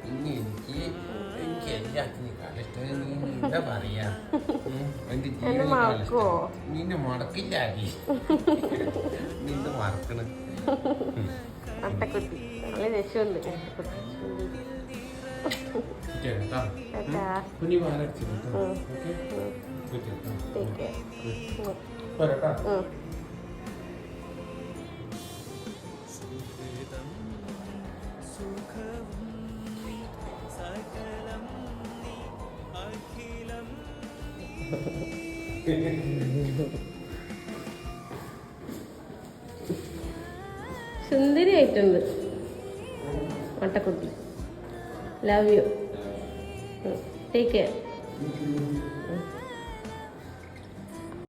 പിന്നെ എനിക്ക് എല്ലാത്തിനും കളിഷ്ടം. നീ എന്താ പറയാ, എന്റെ മറക്കുവോ? നിന്നെ മടക്കില്ല. നിന്റെ മറക്കണ് അട്ടക്കുട്ടി നല്ല രസമുണ്ട്. കുഞ്ഞു പാലടിച്ചു. സുന്ദരിയായിട്ടുണ്ട് അട്ടക്കുട്ടി. Love you. Take care.